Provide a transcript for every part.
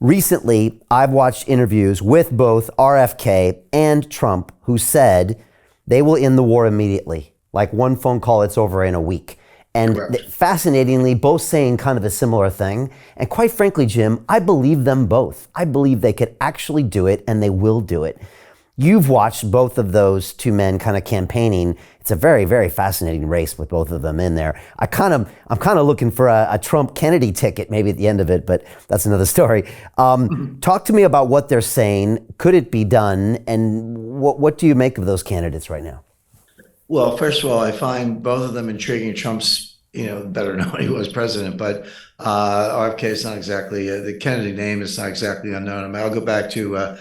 Recently, I've watched interviews with both RFK and Trump who said they will end the war immediately. Like one phone call, it's over in a week. And fascinatingly, both saying kind of a similar thing. And quite frankly, Jim, I believe them both. I believe they could actually do it, and they will do it. You've watched both of those two men kind of campaigning. It's a very, very fascinating race with both of them in there. I'm kind of looking for a Trump-Kennedy ticket maybe at the end of it, but that's another story. Talk to me about what they're saying. Could it be done? And what do you make of those candidates right now? Well, first of all, I find both of them intriguing. Trump's, better than when he was president, but RFK is not exactly, the Kennedy name is not exactly unknown. I mean, I'll go back to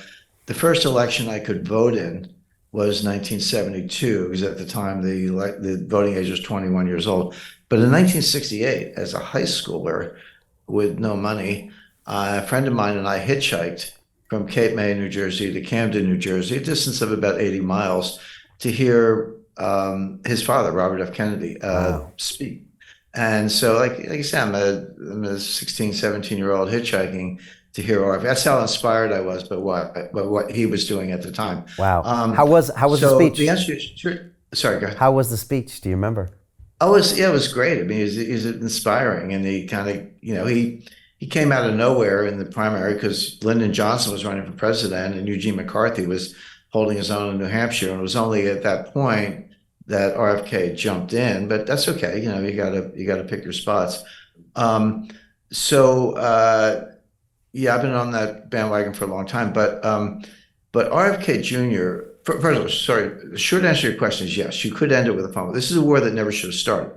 the first election I could vote in was 1972, because at the time the voting age was 21 years old. But in 1968, as a high schooler with no money, a friend of mine and I hitchhiked from Cape May, New Jersey to Camden, New Jersey, a distance of about 80 miles, to hear his father, Robert F. Kennedy, speak. And so, like I said, I'm a 16, 17-year-old hitchhiking to hear RFK. That's how inspired I was by what he was doing at the time. Wow. How was the speech? The answer is, sure. Sorry, go ahead. How was the speech? Do you remember? It was great. I mean, he's inspiring, and he kind of, he came out of nowhere in the primary because Lyndon Johnson was running for president and Eugene McCarthy was holding his own in New Hampshire, and it was only at that point that RFK jumped in. But that's okay. You gotta pick your spots. Yeah, I've been on that bandwagon for a long time, but RFK Jr., first of all, sorry, the short answer to your question is yes, you could end it with a phone call. This is a war that never should have started,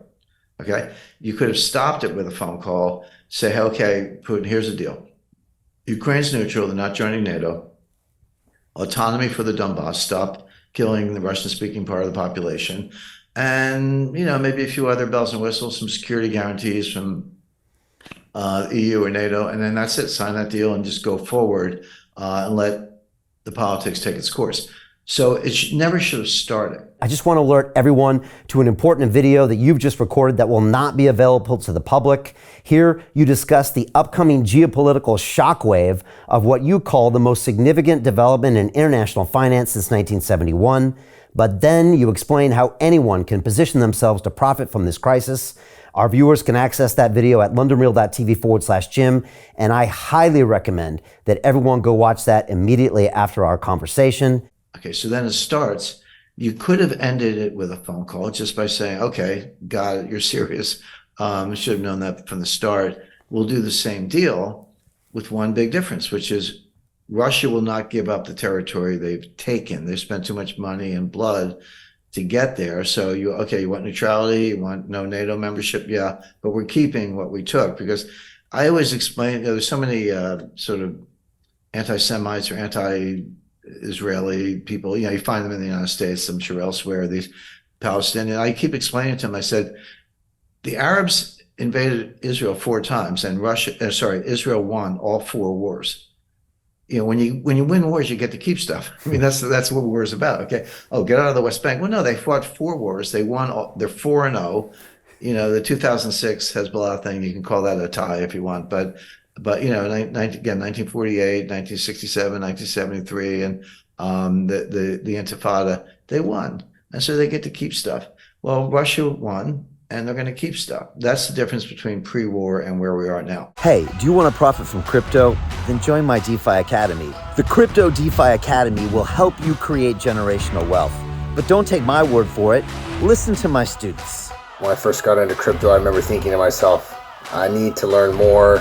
okay? You could have stopped it with a phone call, say, okay, Putin, here's the deal. Ukraine's neutral, they're not joining NATO. Autonomy for the Donbass, stop killing the Russian-speaking part of the population. And, maybe a few other bells and whistles, some security guarantees from EU or NATO, and then that's it. Sign that deal and just go forward and let the politics take its course. So it never should have started. I just want to alert everyone to an important video that you've just recorded that will not be available to the public. Here, you discuss the upcoming geopolitical shockwave of what you call the most significant development in international finance since 1971. But then you explain how anyone can position themselves to profit from this crisis. Our viewers can access that video at londonreal.tv/Jim, and I highly recommend that everyone go watch that immediately after our conversation. Okay, so then it starts. You could have ended it with a phone call just by saying, okay, got it, you're serious. Should have known that from the start. We'll do the same deal with one big difference, which is Russia will not give up the territory they've taken. They've spent too much money and blood to get there. So you want neutrality, you want no NATO membership, yeah, but we're keeping what we took. Because I always explain, there's so many sort of anti-Semites or anti-Israeli people, you find them in the United States, I'm sure elsewhere, these Palestinians. I keep explaining to them, I said, the Arabs invaded Israel 4 times and Israel won all 4 wars. When you win wars, you get to keep stuff. I mean, that's what war is about. Okay. Oh, get out of the West Bank. Well, no, they fought 4 wars. They won. They're 4-0. The 2006 Hezbollah thing, you can call that a tie if you want. But 1948, 1967, 1973, and the Intifada, they won, and so they get to keep stuff. Well, Russia won, and they're going to keep stuff. That's the difference between pre-war and where we are now. Hey, do you want to profit from crypto? Then join my DeFi Academy. The Crypto DeFi Academy will help you create generational wealth. But don't take my word for it. Listen to my students. When I first got into crypto, I remember thinking to myself, I need to learn more.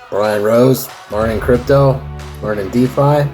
Brian Rose, learning crypto, learning DeFi,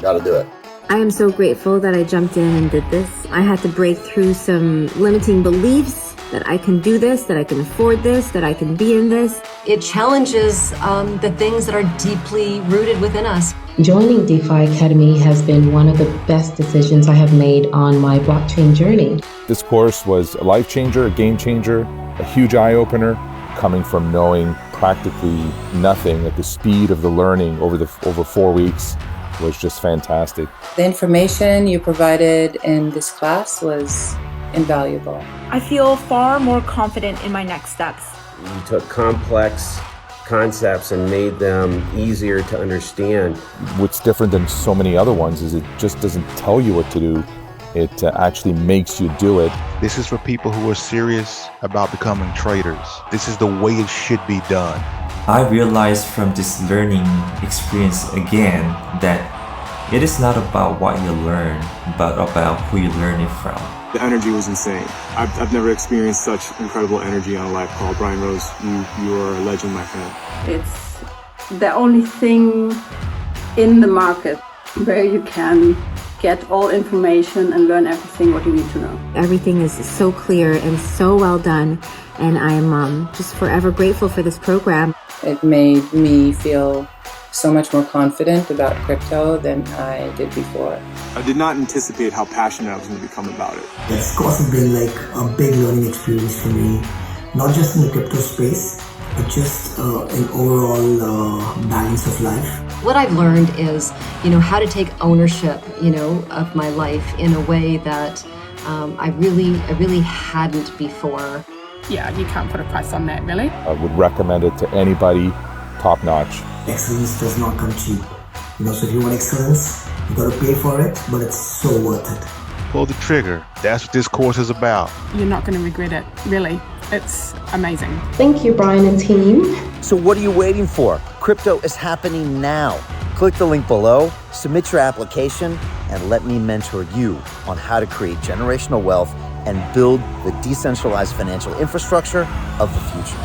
got to do it. I am so grateful that I jumped in and did this. I had to break through some limiting beliefs that I can do this, that I can afford this, that I can be in this. It challenges the things that are deeply rooted within us. Joining DeFi Academy has been one of the best decisions I have made on my blockchain journey. This course was a life changer, a game changer, a huge eye-opener, coming from knowing practically nothing at the speed of the learning over 4 weeks was just fantastic. The information you provided in this class was invaluable. I feel far more confident in my next steps. You took complex concepts and made them easier to understand. What's different than so many other ones is it just doesn't tell you what to do. It actually makes you do it. This is for people who are serious about becoming traders. This is the way it should be done. I realized from this learning experience again that it is not about what you learn, but about who you learn it from. The energy was insane. I've never experienced such incredible energy on a live call. Brian Rose, you are a legend, my friend. It's the only thing in the market where you can get all information and learn everything what you need to know. Everything is so clear and so well done, and I'm just forever grateful for this program. It made me feel so much more confident about crypto than I did before. I did not anticipate how passionate I was going to become about it. It's of course been like a big learning experience for me, not just in the crypto space, but just an overall balance of life. What I've learned is, how to take ownership, of my life in a way that I really hadn't before. Yeah, you can't put a price on that, really. I would recommend it to anybody, top notch. Excellence does not come cheap. So if you want excellence, you got to pay for it, but it's so worth it. Pull the trigger. That's what this course is about. You're not going to regret it, really. It's amazing. Thank you, Brian and team. So what are you waiting for? Crypto is happening now. Click the link below, submit your application, and let me mentor you on how to create generational wealth and build the decentralized financial infrastructure of the future.